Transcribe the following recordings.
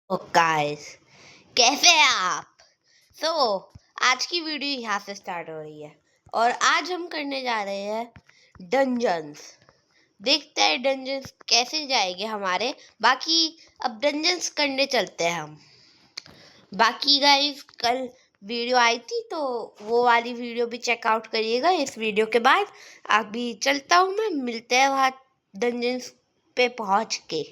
ओ guys, कैसे हैं आप? सो आज की वीडियो यहाँ से स्टार्ट हो रही है और आज हम करने जा रहे हैं डंजन्स। देखते हैं डंजन्स कैसे जाएंगे हमारे। बाकी अब डंजन्स करने चलते हैं हम। बाकी गाइस, कल वीडियो आई थी तो वो वाली वीडियो भी चेकआउट करिएगा इस वीडियो के बाद। अभी चलता हूँ मैं, मिलते हैं वहाँ डंजन्स पे पहुँच के।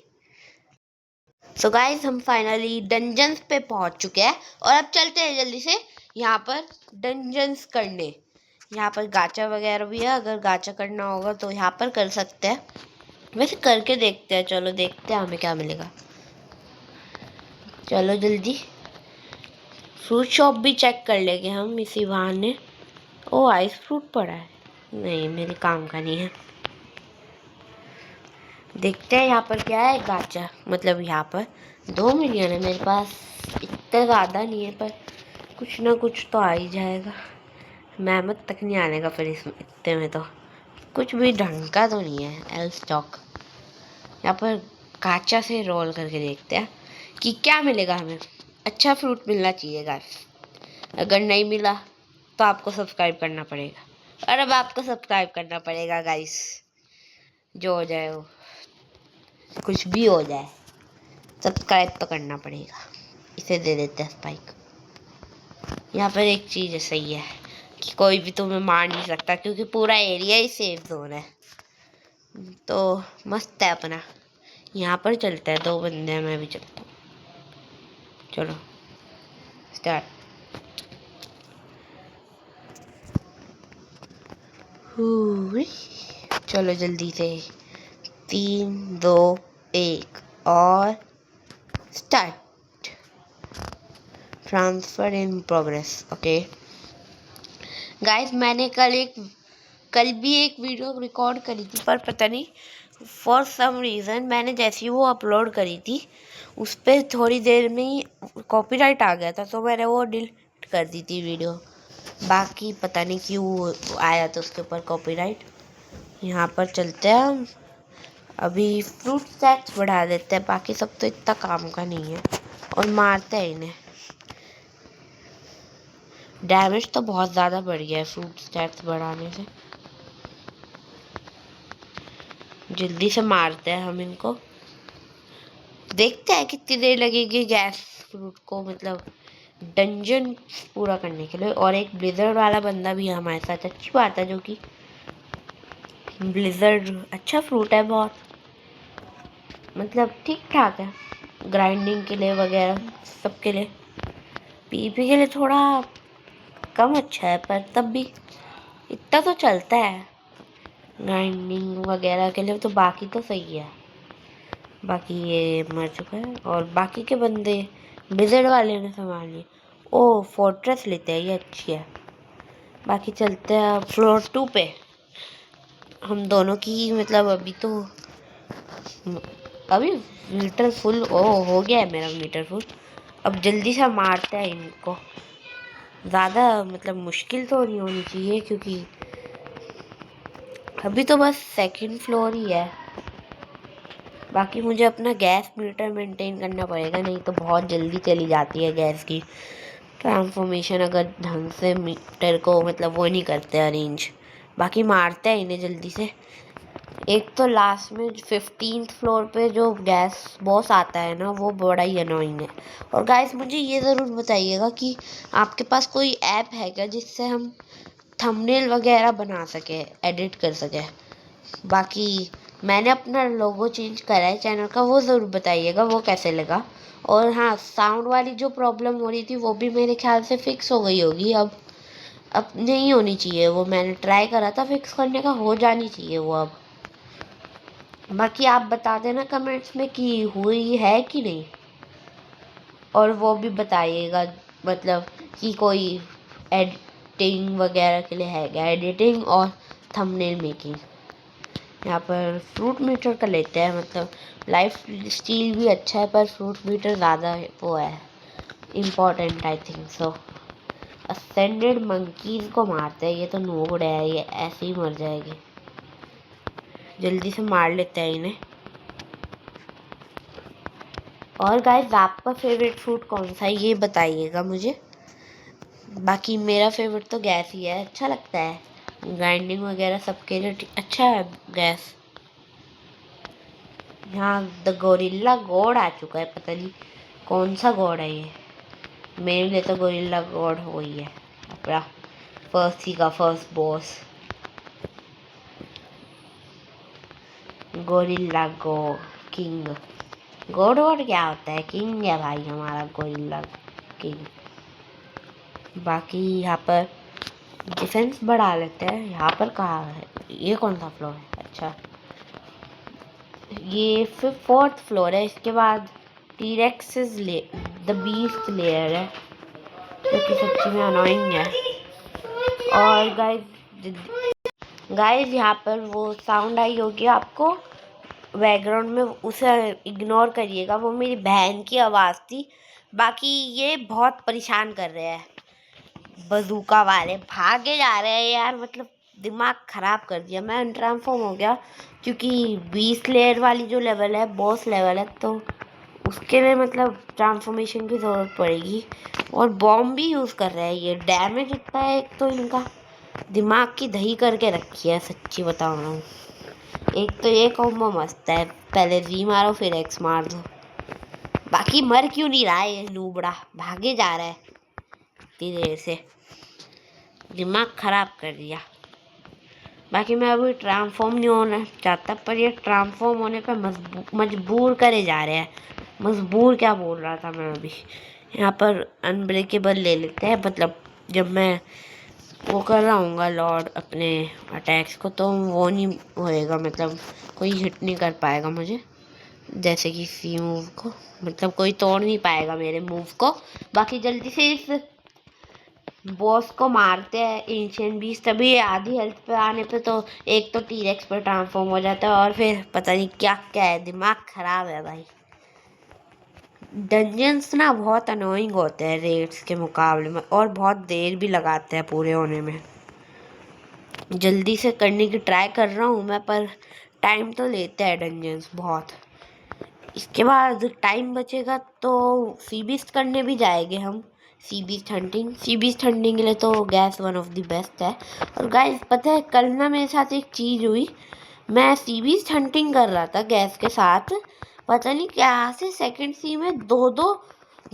सो गाइस, हम फाइनली डंजन्स पे पहुंच चुके हैं और अब चलते हैं जल्दी से यहाँ पर डंजन्स करने। यहाँ पर गाचा वगैरह भी है, अगर गाचा करना होगा तो यहाँ पर कर सकते हैं। वैसे करके देखते हैं, चलो देखते हैं हमें क्या मिलेगा। चलो जल्दी फ्रूट शॉप भी चेक कर लेंगे हम इसी बहाने। ओ आइस फ्रूट पड़ा है, नहीं मेरे काम का नहीं है। देखते हैं यहाँ पर क्या है। गाचा मतलब यहाँ पर 2 मिलियन है मेरे पास, इतना ज़्यादा नहीं है पर कुछ ना कुछ तो आ ही जाएगा। मेहनत तक नहीं आने का फिर इसमें, इतने में तो कुछ भी ढंग का तो नहीं है। एल स्टॉक यहाँ पर गाचा से रोल करके देखते हैं कि क्या मिलेगा हमें। अच्छा फ्रूट मिलना चाहिए गाइस, अगर नहीं मिला तो आपको सब्सक्राइब करना पड़ेगा। और अब आपको सब्सक्राइब करना पड़ेगा गाइस, जो हो जाए वो, कुछ भी हो जाए सब्सक्राइब तो करना पड़ेगा। इसे दे देते हैं स्पाइक। यहाँ पर एक चीज़ सही है कि कोई भी तुम्हें मार नहीं सकता क्योंकि पूरा एरिया ही सेफ जोन है, तो मस्त है अपना। यहाँ पर चलता है, 2 बंदे हैं, मैं भी चलता हूँ। चलो स्टार्ट। चलो जल्दी से 3 2 1 और start. Transfer in progress. Okay guys, मैंने कल भी एक वीडियो रिकॉर्ड करी थी पर पता नहीं फॉर सम रीज़न मैंने जैसे ही वो अपलोड करी थी उस पर थोड़ी देर में ही कॉपीराइट आ गया था, तो मैंने वो डिलीट कर दी थी वीडियो। बाकी पता नहीं क्यों आया था उसके ऊपर कॉपीराइट। यहाँ पर चलते हैं हम, अभी फ्रूट स्टैक्स बढ़ा देते हैं, बाकी सब तो इतना काम का नहीं है। और मारते हैं इन्हें। डैमेज तो बहुत ज़्यादा बढ़ गया है फ्रूट स्टैक्स बढ़ाने से। जल्दी से मारते हैं हम इनको, देखते हैं कितनी देर लगेगी गैस फ्रूट को मतलब डंजन पूरा करने के लिए। और एक ब्लिजर्ड वाला बंदा भी है हमारे साथ, अच्छी बात है, जो कि ब्लिजर्ड अच्छा फ्रूट है बहुत, मतलब ठीक ठाक है ग्राइंडिंग के लिए वगैरह सबके लिए। पीपी के लिए थोड़ा कम अच्छा है पर तब भी इतना तो चलता है ग्राइंडिंग वगैरह के लिए, तो बाकी तो सही है। बाकी ये मर चुका है और बाकी के बंदे ब्लिजर्ड वाले ने संभाल लिए। ओ फोर्ट्रेस लेते हैं, ये अच्छी है। बाकी चलते हैं फ्लोर 2 पे। हम दोनों की मतलब अभी मीटर फुल हो गया है मेरा मीटर फुल। अब जल्दी से मारते हैं इनको, ज़्यादा मतलब मुश्किल तो नहीं होनी चाहिए क्योंकि अभी तो बस 2nd फ्लोर ही है। बाकी मुझे अपना गैस मीटर मेंटेन करना पड़ेगा, नहीं तो बहुत जल्दी चली जाती है गैस की ट्रांसफॉर्मेशन अगर ढंग से मीटर को मतलब वो नहीं करते अरेंज। बाकी मारते हैं इन्हें जल्दी से। एक तो लास्ट में 15th फ्लोर पे जो गैस बॉस आता है ना, वो बड़ा ही अनोइंग है। और गाइस, मुझे ये ज़रूर बताइएगा कि आपके पास कोई ऐप है क्या जिससे हम थंबनेल वगैरह बना सके, एडिट कर सके। बाकी मैंने अपना लोगो चेंज करा है चैनल का, वो ज़रूर बताइएगा वो कैसे लगा। और हाँ, साउंड वाली जो प्रॉब्लम हो रही थी वो भी मेरे ख्याल से फिक्स हो गई होगी। अब नहीं होनी चाहिए वो, मैंने ट्राई करा था फिक्स करने का, हो जानी चाहिए वो अब। बाकी आप बता देना कमेंट्स में कि हुई है कि नहीं। और वो भी बताइएगा मतलब कि कोई एडिटिंग वगैरह के लिए है क्या, एडिटिंग और थंबनेल मेकिंग। यहाँ पर फ्रूट मीटर का लेते हैं, मतलब लाइफ स्टील भी अच्छा है पर फ्रूट मीटर ज़्यादा वो है important I think so. Ascended monkeys को मारते हैं, ये तो नोबड़ है, ये ऐसे ही मर जाएगी। जल्दी से मार लेते हैं इन्हें। और गाइस आपका फेवरेट फ्रूट कौन सा है ये बताइएगा मुझे। बाकी मेरा फेवरेट तो गैस ही है, अच्छा लगता है ग्राइंडिंग वगैरह सबके लिए अच्छा है गैस। यहाँ द गोरिल्ला गॉड आ चुका है, पता नहीं कौन सा गॉड है ये। मेरे लिए तो गोरिल्ला गॉड वही है अपना फर्स्ट ही का फर्स्ट बॉस। गोरिल्ला गो किंग। गॉड वॉड क्या होता है, किंग है भाई हमारा गोरिल्ला किंग। बाकी यहाँ पर डिफेंस बढ़ा लेते हैं। यहाँ पर कहाँ है, ये कौन सा फ्लोर है, अच्छा ये फिर 4th फ्लोर है। इसके बाद टीरेक्स द बीस्ट लेयर है जो कि सच्ची में अनोइंग है। और गाइस यहाँ पर वो साउंड आई होगी आपको बैकग्राउंड में, उसे इग्नोर करिएगा, वो मेरी बहन की आवाज़ थी। बाकी ये बहुत परेशान कर रहे हैं, बजूका वाले भागे जा रहे हैं यार, मतलब दिमाग ख़राब कर दिया। मैं अनट्रांसफॉर्म हो गया क्योंकि 20 लेयर वाली जो लेवल है बॉस लेवल है, तो उसके लिए मतलब ट्रांसफॉर्मेशन की ज़रूरत पड़ेगी। और बॉम्ब भी यूज़ कर रहे हैं, ये डैमेज इतना है एक तो इनका दिमाग की दही करके रखी है, सच्ची बता रहा हूँ। एक तो ये कॉम्बो मस्त है, पहले जी मारो फिर एक्स मार दो। बाकी मर क्यों नहीं रहा है ये नूबड़ा, भागे जा रहा है इतनी देर से, दिमाग ख़राब कर दिया। बाकी मैं अभी ट्रांसफॉर्म नहीं होना चाहता, पर ये ट्रांसफॉर्म होने पर मजबूर करे जा रहे हैं। मजबूर क्या बोल रहा था मैं अभी। यहाँ पर अनब्रेकेबल ले लेते हैं, मतलब जब मैं वो कर रहा हूँ लॉर्ड अपने अटैक्स को तो वो नहीं होएगा, मतलब कोई हिट नहीं कर पाएगा मुझे, जैसे कि सी मूव को, मतलब कोई तोड़ नहीं पाएगा मेरे मूव को। बाकी जल्दी से इस बॉस को मारते हैं एंशियंट बीस्ट, तभी आधी हेल्थ पे आने पे तो एक तो टीरेक्स पर ट्रांसफॉर्म हो जाता है और फिर पता नहीं क्या क्या है, दिमाग खराब है भाई। डंजन्स ना बहुत अनोइंग होते हैं रेड्स के मुकाबले में, और बहुत देर भी लगाते हैं पूरे होने में। जल्दी से करने की ट्राई कर रहा हूँ मैं, पर टाइम तो लेते हैं डंजन्स बहुत। इसके बाद टाइम बचेगा तो सी बीस्ट करने भी जाएंगे हम, सी बीस्ट हंटिंग के लिए तो gas one of the best है। और गाइस पता है कल ना मेरे साथ एक चीज़ हुई, मैं सी बीस्ट हंटिंग कर रहा था गैस के साथ, पता नहीं क्या से सेकंड सी में दो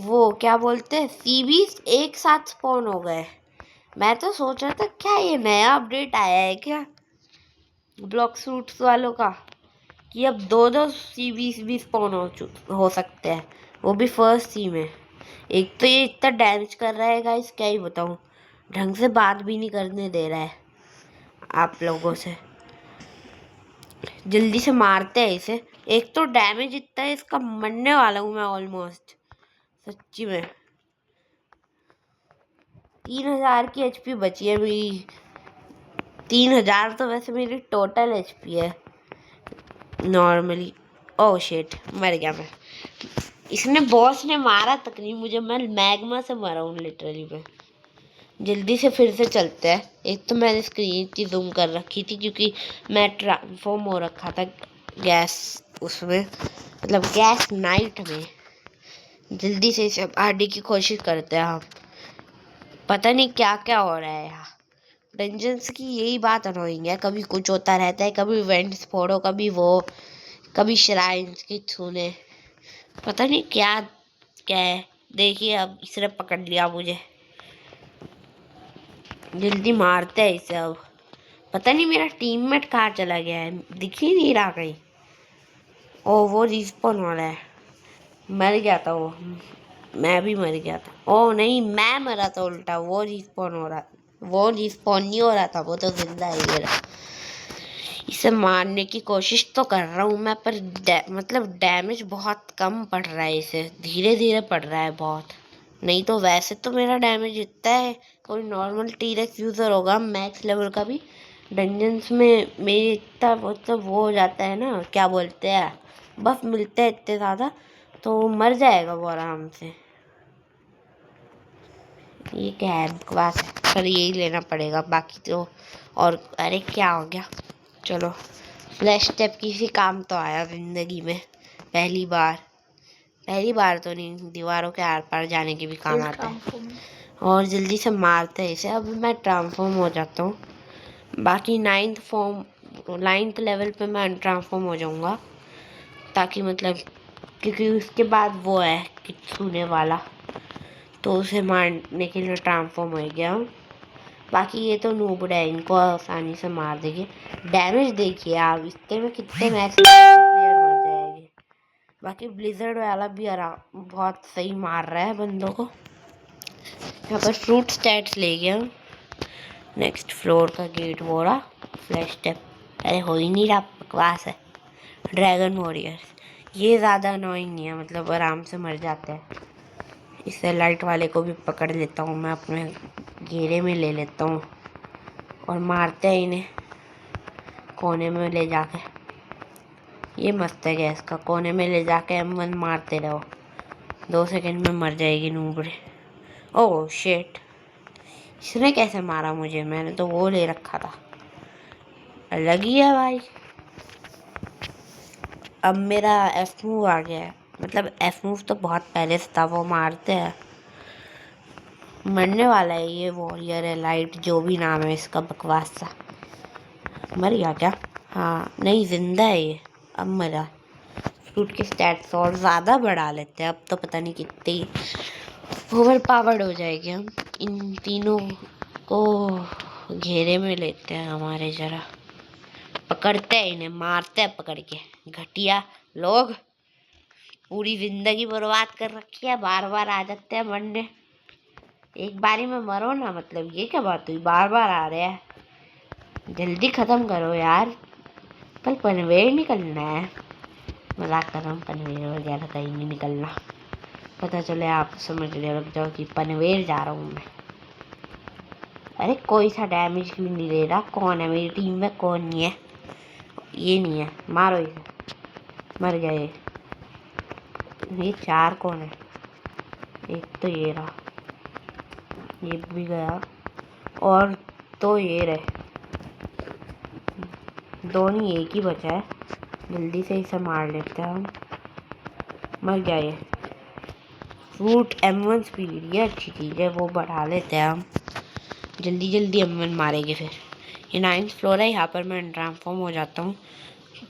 वो क्या बोलते हैं सी बीस्ट एक साथ स्पॉन हो गए। मैं तो सोच रहा था क्या ये नया अपडेट आया है क्या ब्लॉक सूट्स वालों का, कि अब दो सी भी स्पॉन हो सकते हैं, वो भी फर्स्ट सी में। एक तो ये इतना डैमेज कर रहा है गाइस, क्या ही बताऊँ, ढंग से बात भी नहीं करने दे रहा है आप लोगों से। जल्दी से मारते हैं इसे, एक तो डैमेज इतना है इसका, मरने वाला हूँ मैं ऑलमोस्ट सच्ची में। 3000 की एचपी बची है मेरी, 3000 तो वैसे मेरी टोटल एचपी है नॉर्मली। ओह शिट मर गया मैं, इसने बॉस ने मारा तक नहीं मुझे, मैं मैग्मा से मरा हूँ लिटरली मैं। जल्दी से फिर से चलते हैं। एक तो मैंने स्क्रीन की जूम कर रखी थी क्योंकि मैं ट्रांसफॉर्म हो रखा था गैस उसमें, मतलब गैस नाइट में। जल्दी से इसे आने की कोशिश करते हैं हम, पता नहीं क्या क्या हो रहा है यहाँ डंजन्स की, यही बात अनोइंग है, कभी कुछ होता रहता है, कभी वेंट्स फोड़ो, कभी वो, कभी श्राइन्स की छूने, पता नहीं क्या क्या है। देखिए अब इसने पकड़ लिया मुझे, जल्दी मारते हैं इसे अब। पता नहीं मेरा टीममेट कहाँ चला गया है, दिख ही नहीं रहा कहीं। ओ वो रिस्पॉन हो रहा है, मर गया था वो, मैं भी मर गया था। ओ नहीं मैं मरा था उल्टा, वो रिस्पॉन हो रहा, वो रिस्पॉन नहीं हो रहा था, वो तो जिंदा है ये रहा। इसे मारने की कोशिश तो कर रहा हूँ मैं, पर मतलब डैमेज बहुत कम पड़ रहा है इसे, धीरे धीरे पड़ रहा है बहुत। नहीं तो वैसे तो मेरा डैमेज इतना है, कोई नॉर्मल टीरेक्स यूज़र होगा मैक्स लेवल का भी डंजन्स में मेरी इतना मतलब वो हो जाता है ना, क्या बोलते हैं, बफ मिलते हैं इतने ज़्यादा तो मर जाएगा वो आराम से। ये क्या है बकवास है, पर यही लेना पड़ेगा बाकी तो। और अरे क्या हो गया, चलो फ्लैश स्टेप किसी काम तो आया ज़िंदगी में पहली बार। पहली बार तो नहीं, दीवारों के आर पार जाने के भी काम आता है। और जल्दी से मारते हैं इसे। अब मैं ट्रांसफॉर्म हो जाता हूँ। बाकी 9th लेवल पे मैं अनट्रांसफॉर्म हो जाऊँगा, ताकि मतलब क्योंकि उसके बाद वो है कित्सुने वाला, तो उसे मारने के लिए ट्रांसफॉर्म हो गया हूँ। बाकी ये तो नूबड़ है, इनको आसानी से मार देंगे। डैमेज देखिए आप, इसके में कितने मैच प्लेयर मर जाएंगे। बाकी ब्लिजर्ड वाला भी बहुत सही मार रहा है बंदों को। यहाँ पर फ्रूट स्टैट्स ले गया हूँ। नेक्स्ट फ्लोर का गेट वो रहा, फ्लैश स्टेप। अरे हो ही नहीं रहा, बकवास है। ड्रैगन वॉरियर्स, ये ज़्यादा अनोइंग नहीं है, मतलब आराम से मर जाते हैं। इससे लाइट वाले को भी पकड़ लेता हूँ मैं, अपने घेरे में ले लेता हूँ और मारते हैं इन्हें कोने में ले जाके। ये मस्त है गैस का, कोने में ले जाके M1 मारते रहो, 2 सेकंड में मर जाएगी नूबड़े। ओह शिट, इसने कैसे मारा मुझे? मैंने तो वो ले रखा था। अलग ही है भाई। अब मेरा F मूव आ गया है, मतलब F मूव तो बहुत पहले से था, वो मारते हैं। मरने वाला है ये वॉरियर है लाइट, जो भी नाम है इसका, बकवास सा। मर गया क्या? हाँ नहीं, जिंदा है ये। अब मरा। फ्रूट के स्टैट्स और ज़्यादा बढ़ा लेते हैं, अब तो पता नहीं कितनी ओवर पावर्ड हो जाएगी। हम इन तीनों को घेरे में लेते हैं हमारे, जरा पकड़ते हैं इन्हें, मारते हैं पकड़ के। घटिया लोग, पूरी जिंदगी बर्बाद कर रखी है, बार बार आ जाते हैं मरने। एक बारी में मरो ना, मतलब ये क्या बात हुई, बार बार आ रहे हैं। जल्दी खत्म करो यार, कल पनवेल निकलना है। मजाक कर रहा हूँ, पनवेल वगैरह कहीं नहीं निकलना। पता चले आप समझ ले लग जाओ कि पनवेल जा रहा हूँ मैं। अरे कोई सा डैमेज भी नहीं दे रहा। कौन है मेरी टीम में, कौन नहीं है? ये नहीं है, मारो इसे। मर गया ये 4 कौन है? एक तो ये रहा, ये भी गया, और तो ये रहे। 2 नहीं, एक ही बचा है। जल्दी से इसे मार लेते हैं हम। मर गया ये। फ्रूट M1 स्पीड, ये अच्छी चीज़ है, वो बढ़ा लेते हैं हम। जल्दी जल्दी M1 मारेंगे फिर। ये 9th फ्लोर है, यहाँ पर मैं ट्रांसफॉर्म हो जाता हूँ।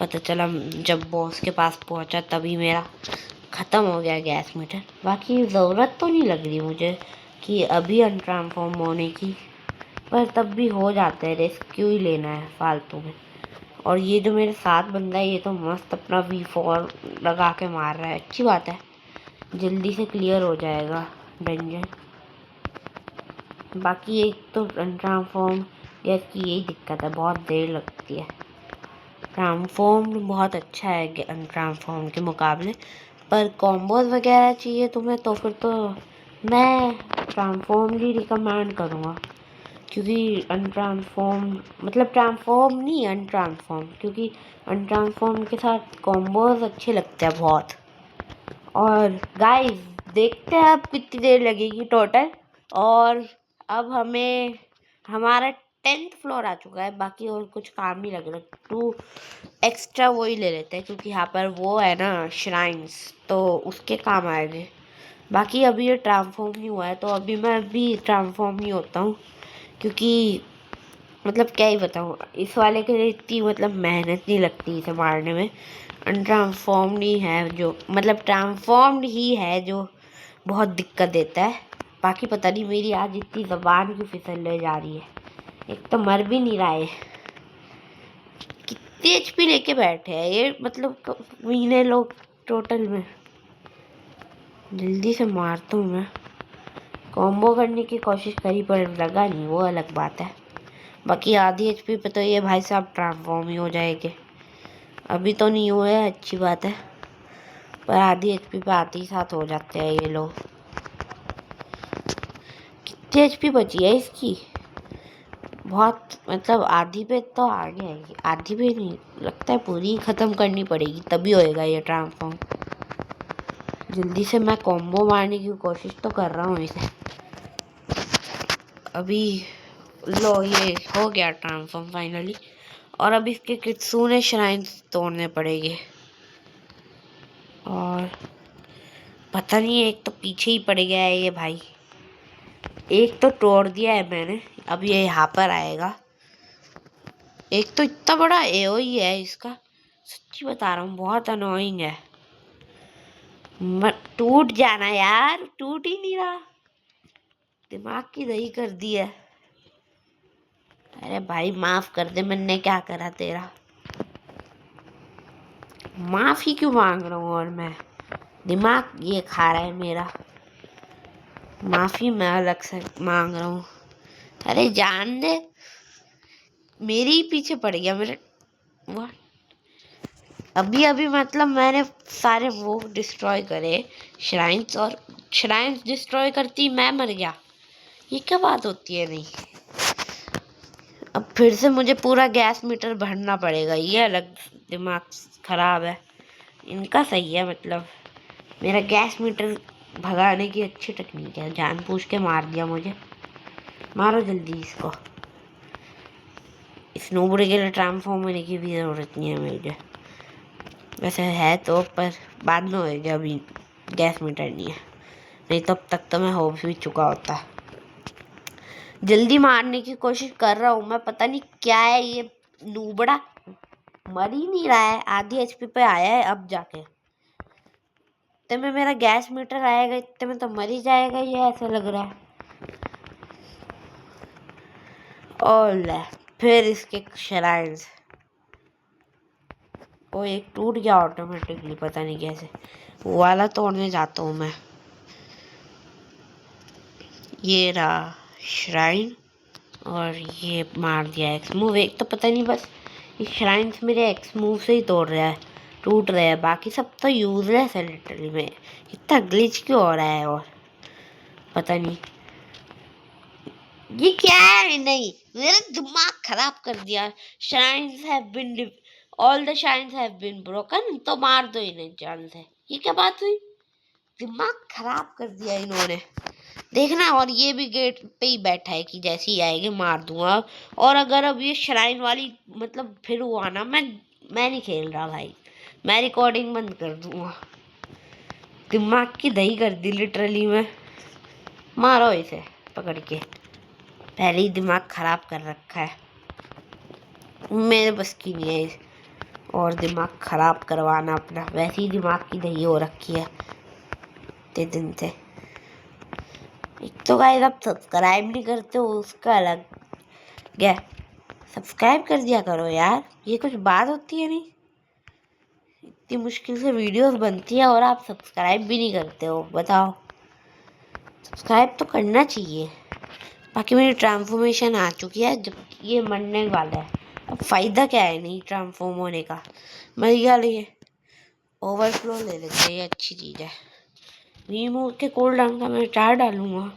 पता चला जब बॉस के पास पहुँचा तभी मेरा ख़त्म हो गया गैस मीटर। बाकी ज़रूरत तो नहीं लग रही मुझे कि अभी अनट्रांसफॉर्म होने की, पर तब भी हो जाता है, रिस्क क्यों ही लेना है फालतू में। और ये जो मेरे साथ बंदा है, ये तो मस्त अपना V4 लगा के मार रहा है, अच्छी बात है। जल्दी से क्लियर हो जाएगा डंजन। बाकी एक तो ट्रांसफॉर्म, या इसकी यही दिक्कत है, बहुत देर लगती है। ट्रांसफॉर्म बहुत अच्छा है ट्रांसफॉर्म के मुकाबले, पर कॉम्बोज वगैरह चाहिए तुम्हें तो फिर तो मैं ट्रांसफॉर्म ही रिकमेंड करूँगा। क्योंकि अनट्रांसफॉर्म, मतलब ट्रांसफॉर्म नहीं अनट्रांसफॉर्म, क्योंकि अनट्रांसफॉर्म के साथ कॉम्बोज अच्छे लगते हैं बहुत। और गाइस देखते हैं अब कितनी देर लगेगी टोटल। और अब हमें हमारा 10th फ्लोर आ चुका है, बाकी और कुछ काम नहीं लग रहा, 2 एक्स्ट्रा वही ले लेते हैं, क्योंकि यहाँ पर वो है ना श्राइन्स, तो उसके काम आएंगे। बाकी अभी ये ट्रांसफॉर्म नहीं हुआ है, तो अभी मैं भी ट्रांसफॉर्म नहीं होता हूँ, क्योंकि मतलब क्या ही बताऊँ, इस वाले के लिए इतनी मतलब मेहनत नहीं लगती इसे मारने में। अनट्रांसफॉर्म्ड ही है जो, मतलब ट्रांसफॉर्म्ड ही है जो बहुत दिक्कत देता है। बाकी पता नहीं मेरी आज इतनी ज़बान क्यों फिसलने जा रही है। एक तो मर भी नहीं रहा है। कितने HP लेके बैठे हैं ये, मतलब महीने लोग टोटल में। जल्दी से मारता हूँ मैं। कॉम्बो करने की कोशिश करी पर लगा नहीं, वो अलग बात है। बाकी आधी HP पे तो ये भाई साहब ट्रांसफॉर्म ही हो जाएंगे। अभी तो नहीं हुए, अच्छी बात है, पर आधी HP पे आते ही साथ हो जाते हैं ये लोग। कितनी HP बची है इसकी? बहुत, मतलब आधी पे तो आ गया है, आधी पे नहीं, लगता है पूरी ख़त्म करनी पड़ेगी तभी होएगा ये ट्रांसफॉर्म। जल्दी से मैं कॉम्बो मारने की कोशिश तो कर रहा हूँ इसे। अभी लो, ये हो गया ट्रांसफॉर्म फाइनली। और अब इसके कित्सुने श्राइन्स तोड़ने पड़ेंगे। और पता नहीं, एक तो पीछे ही पड़ गया है ये भाई। एक तो तोड़ दिया है मैंने, अब ये यहाँ पर आएगा। एक तो इतना बड़ा एओई है इसका, सच्ची बता रहा हूँ, बहुत अनोइंग है। टूट जाना यार, टूट ही नहीं रहा, दिमाग की दही कर दी है। अरे भाई माफ कर दे, मैंने क्या करा तेरा, माफी क्यों मांग रहा हूँ, और मैं दिमाग ये खा रहा है मेरा, माफी मैं अलग से मांग रहा हूँ। अरे जान दे, मेरे ही पीछे पड़ गया मेरे। वाह, अभी अभी मतलब मैंने सारे वो डिस्ट्रॉय करे श्राइन्स, और श्राइन्स डिस्ट्रॉय करती मैं मर गया, ये क्या बात होती है। नहीं, अब फिर से मुझे पूरा गैस मीटर भरना पड़ेगा, ये अलग दिमाग खराब है इनका। सही है, मतलब मेरा गैस मीटर भगाने की अच्छी टेक्निक है। जानबूझ के मार दिया मुझे, मारो जल्दी इसको। स्नोबोर्ड के लिए ट्रांसफॉर्म होने की भी ज़रूरत नहीं है मुझे, वैसे है तो, पर बाद में होएगा, अभी गैस मीटर नहीं है, नहीं तो अब तक तो मैं हो भी चुका होता। जल्दी मारने की कोशिश कर रहा हूँ मैं, पता नहीं क्या है ये नूबड़ा, मर ही नहीं रहा है, आधी एचपी पे आया है अब जाके। इतने में मेरा गैस मीटर आएगा, इतने में तो मर ही जाएगा ये, ऐसा लग रहा है। और फिर इसके श्राइन्स, वो एक टूट गया ऑटोमेटिकली, पता नहीं कैसे, वो वाला तोड़ने जाता हूँ मैं। ये रहा श्राइन, और ये मार दिया एक्स मूव। एक तो पता नहीं, बस ये श्राइन्स मेरे एक्स मूव से ही तोड़ रहा है, टूट रहा है, बाकी सब तो यूजलेस है लिटरली में। इतना ग्लिच क्यों हो रहा है, और पता नहीं ये क्या है। नहीं, मेरा दिमाग खराब कर दिया। Shrines have been, all the shrines have been broken, तो मार दो इन्हें जान से। ये क्या बात हुई, दिमाग खराब कर दिया इन्होंने, देखना। और ये भी गेट पे ही बैठा है कि जैसे ही आएंगे मार दूंगा। और अगर अब ये श्राइन वाली मतलब फिर हुआ ना, मैं नहीं खेल रहा भाई, मैं रिकॉर्डिंग बंद कर दूंगा। दिमाग की दही कर दी लिटरली में। मारो इसे पकड़ के, पहले ही दिमाग खराब कर रखा है, मेरे बस की नहीं है और दिमाग खराब करवाना अपना, वैसे ही दिमाग की दही हो रखी है इतने दिन से। एक तो गाइस आप सब्सक्राइब नहीं करते हो, उसका अलग क्या, सब्सक्राइब कर दिया करो यार, ये कुछ बात होती है। नहीं, इतनी मुश्किल से वीडियोस बनती है और आप सब्सक्राइब भी नहीं करते हो, बताओ, सब्सक्राइब तो करना चाहिए। बाकी मेरी ट्रांसफॉर्मेशन आ चुकी है, जब ये मरने वाला है, अब फ़ायदा क्या है नहीं ट्रांसफॉर्म होने का, मर गया। ये ओवरफ्लो ले लेते हैं, ये अच्छी चीज़ है। रीमूव के कोल्ड डाउन का मैं 4 डालूँगा,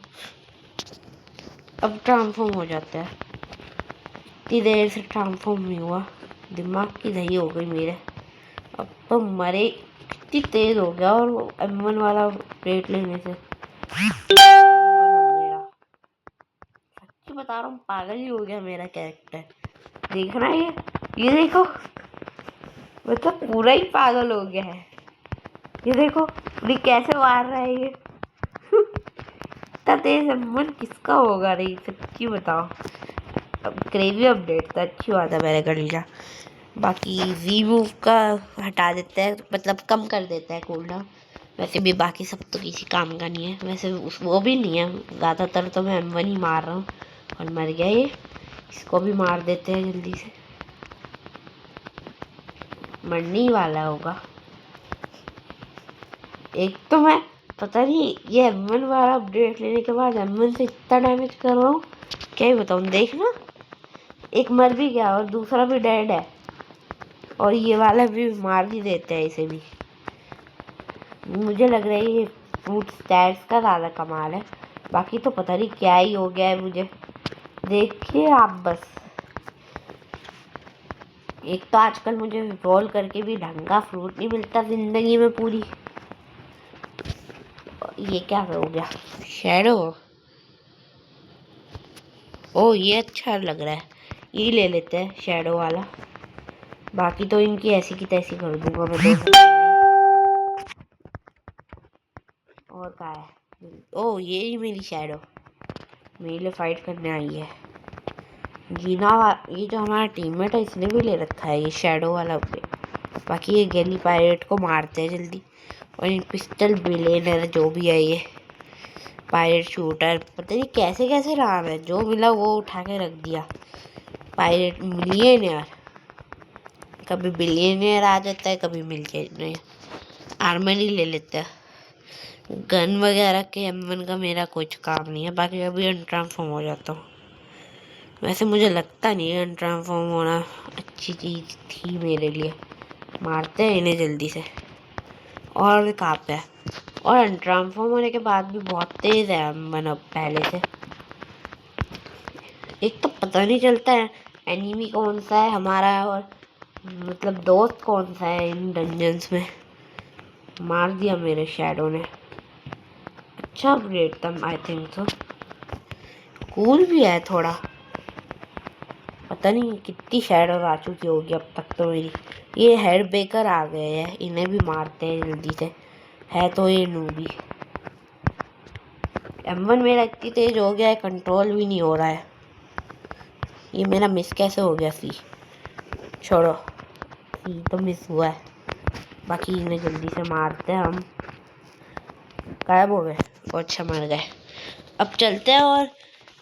अब ट्रांसफॉर्म हो जाता है। इतनी देर से ट्रांसफॉर्म नहीं हुआ, दिमाग की दही हो गई मेरे, अब तो मरे, कितनी तेज़ हो गया। और वो M1 वाला रेट लेने से मेरा, सच्ची बता रहा हूँ, पागल ही हो गया मेरा कैरेक्टर। देखना ये देखो, मतलब पूरा ही पागल हो गया है। ये देखो ये कैसे मार रहा है ये इतना तेज M1 किसका होगा, नहीं सच्ची बताओ। अब क्रेवी अपडेट था, अच्छी बात है मेरे कर लिया। बाकी रीमूव का हटा देता है, मतलब कम कर देता है कूलडाउन। वैसे भी बाकी सब तो किसी काम का नहीं है, वैसे वो भी नहीं है, ज़्यादातर तो मैं M1 ही मार रहा हूँ। और मर गया ये, इसको भी मार देते हैं जल्दी से, मरने ही वाला होगा। एक तो मैं पता नहीं ये M1 वाला अपडेट लेने के बाद M1 से इतना डैमेज कर रहा हूँ, क्या ही बताऊँ। देखना, एक मर भी गया और दूसरा भी डेड है, और ये वाला भी मार ही देते हैं इसे भी। मुझे लग रहा है ये फ्रूट स्टैट्स का ज़्यादा कमाल है, बाकी तो पता नहीं क्या ही हो गया है मुझे। देखिए आप बस, एक तो आजकल मुझे रोल करके भी ढंग का फ्रूट नहीं मिलता ज़िंदगी में पूरी। ये क्या हो गया, शैडो, ओ ये अच्छा लग रहा है, ये ले लेते हैं शैडो वाला। बाकी तो इनकी ऐसी की तैसी कर दूंगा मैं, कहाँ है? ओ ये ही मेरी शैडो मेरे लिए फाइट करने आई है। ये जो हमारा टीममेट है इसने भी ले रखा है ये शैडो वाला अपडेट। बाकी ये गैली पायरेट को मारते हैं जल्दी। और ये पिस्टल बिलियनर जो भी है ये पायरेट शूटर पता नहीं कैसे कैसे नाम है, जो मिला वो उठा के रख दिया। पायरेट मिलियनर, कभी बिलियनर आ जाता है, कभी मिलियनर। आर्मर ही ले लेते हैं। गन वगैरह के M1 का मेरा कुछ काम नहीं है। बाकी अभी अनट्रांसफॉर्म हो जाता हूँ। वैसे मुझे लगता नहीं है अनट्रांसफॉर्म होना अच्छी चीज़ थी मेरे लिए। मारते हैं इन्हें जल्दी से। और कहाँ पे है? और अनट्रांसफॉर्म होने के बाद भी बहुत तेज़ है M1 अब पहले से। एक तो पता नहीं चलता है एनिमी कौन सा है हमारा और मतलब दोस्त कौन सा है इन डंजन्स में। मार दिया मेरे शैडो ने। अच्छा अपग्रेड था आई थिंक सो। कूल भी है थोड़ा। पता नहीं कितनी शैडो आ चुकी होगी अब तक तो मेरी। ये हेड बेकर आ गए हैं, इन्हें भी मारते हैं जल्दी से। है तो ये नूबी। M1 मेरा इतनी तेज हो गया है कंट्रोल भी नहीं हो रहा है। ये मेरा मिस कैसे हो गया? सी छोड़ो, सी तो मिस हुआ है। बाकी इन्हें जल्दी से मारते हैं हम। गायब हो गए? अच्छा मर गए। अब चलते हैं और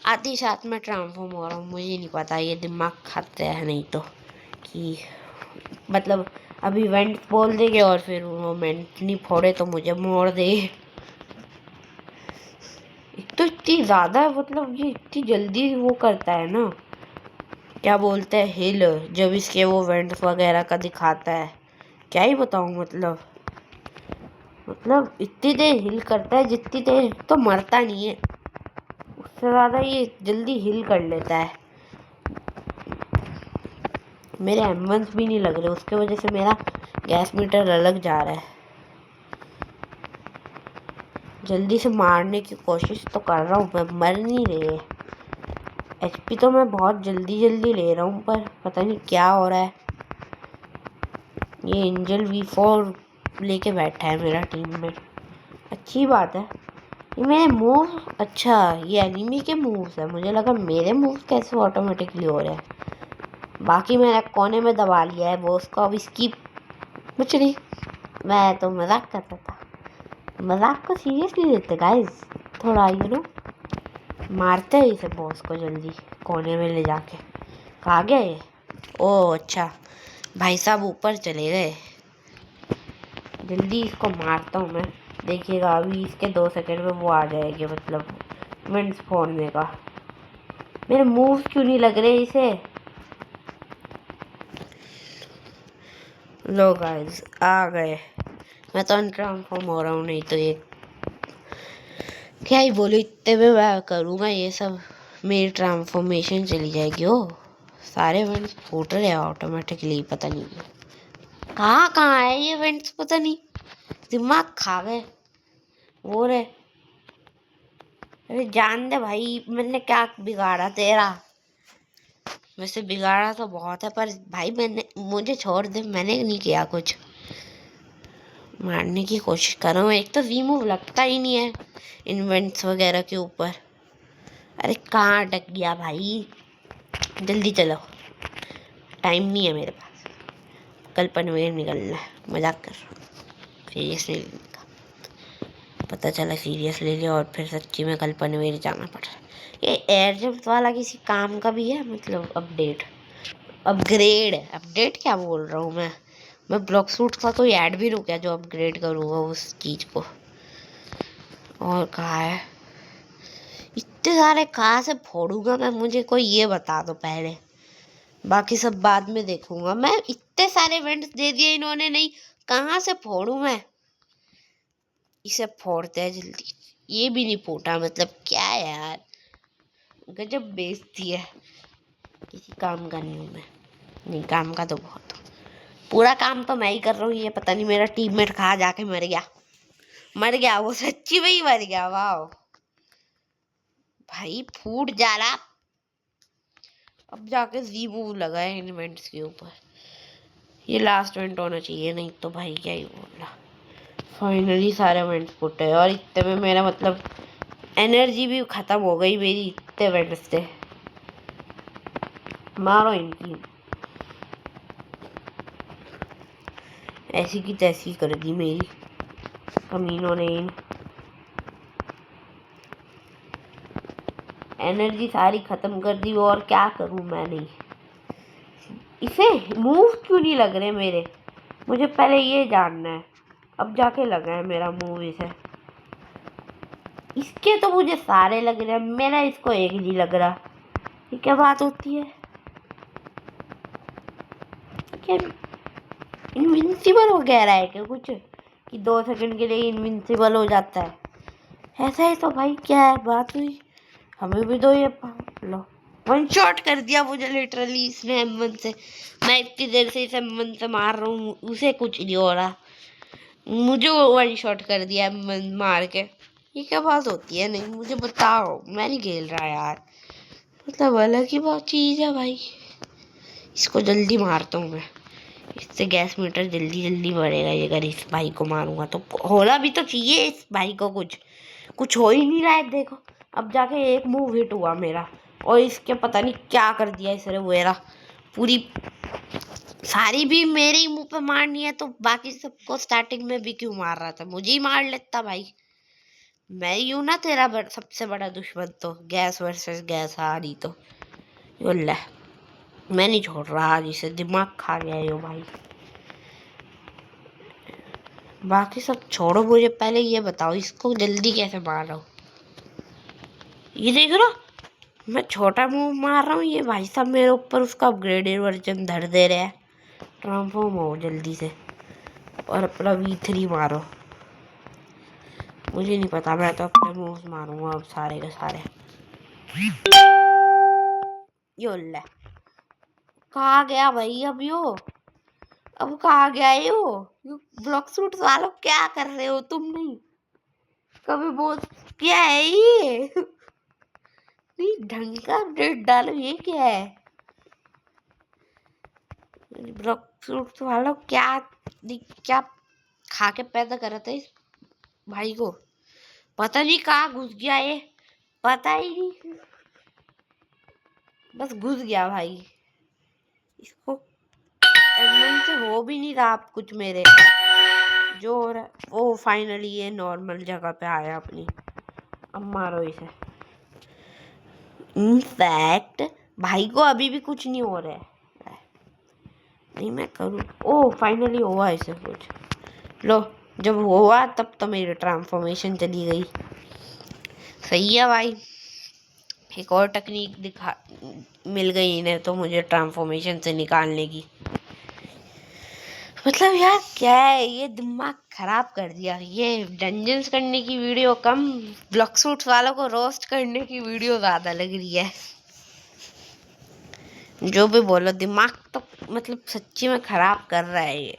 आधी साथ में ट्रांसफॉर्म हो रहा हूँ। मुझे नहीं पता ये दिमाग खाते हैं नहीं तो कि मतलब अभी इवेंट बोल देंगे और फिर मोमेंट नहीं फोड़े तो मुझे मोड़ दे। एक तो इतनी ज़्यादा मतलब ये इतनी जल्दी वो करता है ना, क्या बोलते हैं हिल, जब इसके वो वेंट्स वगैरह का दिखाता है। क्या ही बताऊँ मतलब इतनी देर हिल करता है जितनी देर तो मरता नहीं है, उससे ज़्यादा ये जल्दी हिल कर लेता है। मेरे M1s भी नहीं लग रहे, उसके वजह से मेरा गैस मीटर अलग जा रहा है। जल्दी से मारने की कोशिश तो कर रहा हूँ मैं, मर नहीं रहे। HP तो मैं बहुत जल्दी जल्दी ले रहा हूँ पर पता नहीं क्या हो रहा है। ये एंजल V4 लेके बैठा है मेरा टीम में। अच्छी बात है। ये मेरे मूव, अच्छा ये एनिमी के मूव्स है, मुझे लगा मेरे मूव्स कैसे ऑटोमेटिकली हो रहे हैं। बाकी मैंने कोने में दबा लिया है वो उसको, अब इसकी कुछ नहीं। मैं तो मजाक करता था, मजाक को सीरियसली लेते गाइस थोड़ा मारते हैं इसे बॉस को जल्दी कोने में ले जाके। कहाँ गया ये? ओह अच्छा भाई साहब ऊपर चले गए। जल्दी इसको मारता हूँ मैं। देखिएगा अभी इसके 2 सेकंड में वो आ जाएगी, मतलब विंड्स फोड़ने का। मेरे मूव क्यों नहीं लग रहे इसे? लो गाइस आ गए। मैं तो अनट्रांसफॉर्म हो रहा हूँ, नहीं तो ये क्या ही बोलूँ, इतने में मैं करूँगा ये सब मेरी ट्रांसफॉर्मेशन चली जाएगी। ओ सारे वेंट्स फूट रहे हैं ऑटोमेटिकली, पता नहीं कहाँ कहाँ है ये वेंट्स, पता नहीं दिमाग खा गए वो रे। अरे जान दे भाई, मैंने क्या बिगाड़ा तेरा? वैसे बिगाड़ा तो बहुत है पर भाई मुझे छोड़ दे, मैंने नहीं किया कुछ। मारने की कोशिश कर रहा हूँ, एक तो रीमूव लगता ही नहीं है इन्वेंट्स वगैरह के ऊपर। अरे कहाँ अटक गया भाई? जल्दी चलो, टाइम नहीं है मेरे पास। कल पनवेल निकलना है, मजाक कर रहा हूँ, सीरियस नहीं लेने का। पता चला सीरियस ले लिया और फिर सच्ची में कल पनवेल जाना पड़ रहा है। ये एयरजिप्स वाला किसी काम का भी है मतलब अपडेट? अपडेट क्या बोल रहा हूँ मैं ब्लॉक सूट का कोई ऐड भी रुक गया जो अपग्रेड करूँगा उस चीज़ को। और कहाँ है? इतने सारे कहाँ से फोड़ूंगा मैं, मुझे कोई ये बता दो पहले, बाकी सब बाद में देखूंगा मैं। इतने सारे इवेंट्स दे दिए इन्होंने, नहीं कहाँ से फोड़ूं मैं? इसे फोड़ते हैं जल्दी। ये भी नहीं फूटा, मतलब क्या है यार, गजब बेइज्जती है। किसी काम का नहीं हूँ मैं, नहीं काम का तो बहुत हूँ। पूरा काम तो मैं ही कर रहा हूँ। ये पता नहीं मेरा टीममेट कहाँ जाके मर गया वो, सच्ची में ही मर गया। वाह भाई फूट जा रहा। अब जाके जी मूव लगा है इन इवेंट्स के ऊपर। ये लास्ट इवेंट होना चाहिए, नहीं तो भाई क्या ही बोलना। फाइनली सारे इवेंट्स पुट है और इतने में मेरा मतलब एनर्जी भी ख़त्म हो गई मेरी इतने इवेंट्स से। मारो इनकी, ऐसी की तैसी कर दी मेरी कमीनों ने। एनर्जी सारी ख़त्म कर दी और क्या करूं मैं। नहीं, इसे मूव क्यों नहीं लग रहे मेरे, मुझे पहले ये जानना है। अब जाके लगा है मेरा मूव इसे, इसके तो मुझे सारे लग रहे हैं, मेरा इसको एक नहीं लग रहा। ये क्या बात होती है? क्या इनविंसिबल वगैरह है क्या कुछ कि 2 सेकंड के लिए इनविंसिबल हो जाता है? ऐसा है तो भाई क्या है बात हुई, हमें भी दो ये। लो, वन शॉट कर दिया मुझे लिटरली इसने M1 से। मैं इतनी देर से इसे M1 से मार रहा हूँ, उसे कुछ नहीं हो रहा, मुझे वो वन शॉट कर दिया M1 मार के। ये क्या बात होती है? नहीं मुझे बताओ, मैं नहीं खेल रहा यार, मतलब अलग ही बहुत चीज़ है भाई। इसको जल्दी मारता हूँ मैं, इससे गैस मीटर जल्दी जल्दी बढ़ेगा। ये अगर इस भाई को मारूंगा तो होना भी तो चाहिए इस भाई को, कुछ हो ही नहीं रहा है। देखो अब जाके एक मूव हिट हुआ मेरा और इसके पता नहीं क्या कर दिया इसने मेरा। पूरी सारी भी मेरे ही मुंह पे मारनी है तो बाकी सबको स्टार्टिंग में भी क्यों मार रहा था? मुझे ही मार लेता भाई। मैं ही हूं ना तेरा सबसे बड़ा दुश्मन, तो गैस वर्सेस गैस आ रही तो ले, मैं नहीं छोड़ रहा आज इसे, दिमाग खा गया यो भाई। बाकी सब छोड़ो, मुझे पहले ये बताओ इसको जल्दी कैसे मार रहा हूँ। ये देख रहा, मैं छोटा मुंह मार रहा हूँ, ये भाई साहब मेरे ऊपर उसका अपग्रेडेड वर्जन धर दे रहे हैं। ट्रांसफॉर्म हो जल्दी से और अपना V3 मारो। मुझे नहीं पता, मैं तो अपने मुंह से मारूंगा अब सारे के सारे। यो ले, कहाँ गया भाई अब यो, अब कहाँ गया यो ब्लॉक सूट वालों, क्या कर रहे हो तुम? नहीं कभी बोल क्या है ये नहीं ढंग का अपडेट डालो, ये क्या है ब्लॉक सूट वालों? क्या खा के पैदा करा था इस भाई को, पता नहीं कहाँ घुस गया ये, पता ही नहीं, बस घुस गया भाई। इसको एडमिन से हो भी नहीं रहा आप कुछ मेरे, जो हो रहा ओ फाइनली ये नॉर्मल जगह पे आया अपनी। अब मारो इसे। इनफैक्ट भाई को अभी भी कुछ नहीं हो रहा है, नहीं मैं करूँ। ओ फाइनली हुआ इसे कुछ, लो जब हुआ तब तो मेरी ट्रांसफॉर्मेशन चली गई। सही है भाई, एक और टेक्निक दिखा मिल गई इन्हें तो मुझे ट्रांसफॉर्मेशन से निकालने की। मतलब यार क्या है, ये दिमाग खराब कर दिया। ये डंजन्स करने की वीडियो कम, ब्लॉक सूट्स वालों को रोस्ट करने की वीडियो ज़्यादा लग रही है। जो भी बोलो, दिमाग तो मतलब सच्ची में खराब कर रहा है ये।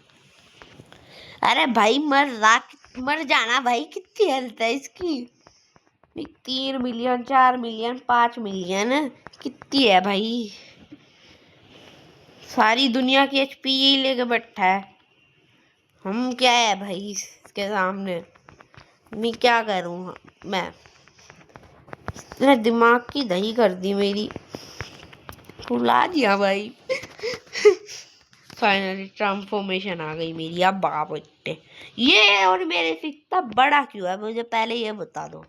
अरे भाई मर जाना भाई, कितनी हेल्थ है इसकी? 3 मिलियन, 4 मिलियन, 5 मिलियन, कितनी है भाई? सारी दुनिया की HP यही लेके बैठा है, हम क्या है भाई इसके सामने? मैं क्या करूँ मैं? इसने दिमाग की दही कर दी मेरी, रुला दिया भाई। फाइनली ट्रांसफॉर्मेशन आ गई मेरी। अब बाप इतने ये और मेरे से इतना बड़ा क्यों है, मुझे पहले ये बता दो,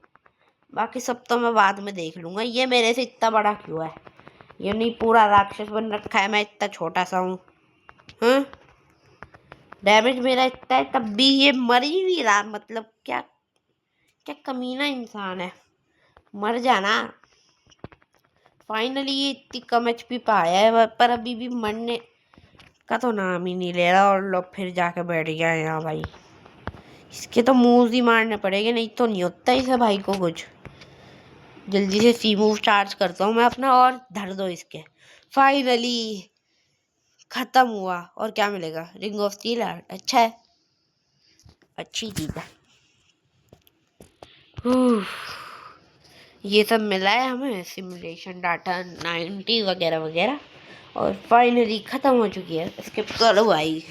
बाकी सब तो मैं बाद में देख लूंगा। ये मेरे से इतना बड़ा क्यों है? ये नहीं पूरा राक्षस बन रखा है, मैं इतना छोटा सा हूँ। हाँ, डैमेज मेरा इतना है तब भी ये मर ही नहीं रहा, मतलब क्या क्या कमीना इंसान है, मर जाना। फाइनली ये इतनी कम HP पे आया है पर अभी भी मरने का तो नाम ही नहीं ले रहा, और लोग फिर जाके बैठ गया है यहाँ भाई। इसके तो मूव ही मारने पड़ेंगे, नहीं तो नहीं होता इसे भाई को कुछ। जल्दी से सी मूव चार्ज करता हूँ मैं अपना और धर दो इसके। फाइनली खत्म हुआ, और क्या मिलेगा? Ring of steel. अच्छा है, अच्छी चीज है। ये सब मिला है हमें, सिमुलेशन डाटा 90 वगैरह वगैरह, और फाइनली ख़त्म हो चुकी है। स्किप करो भाई।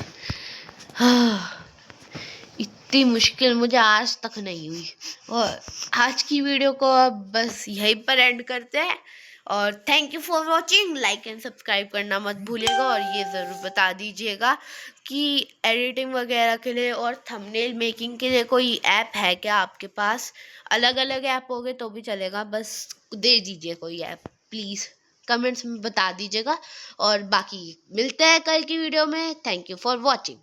इतनी मुश्किल मुझे आज तक नहीं हुई। और आज की वीडियो को अब बस यहीं पर एंड करते हैं। और thank you for watching. Like and subscribe करना मत भूलिएगा और ये ज़रूर बता दीजिएगा कि एडिटिंग वगैरह के लिए और थंबनेल मेकिंग के लिए कोई ऐप है क्या आपके पास। अलग अलग ऐप होगे तो भी चलेगा, बस दे दीजिए कोई ऐप प्लीज़, कमेंट्स में बता दीजिएगा। और बाकी मिलते हैं कल की वीडियो में। Thank you for watching.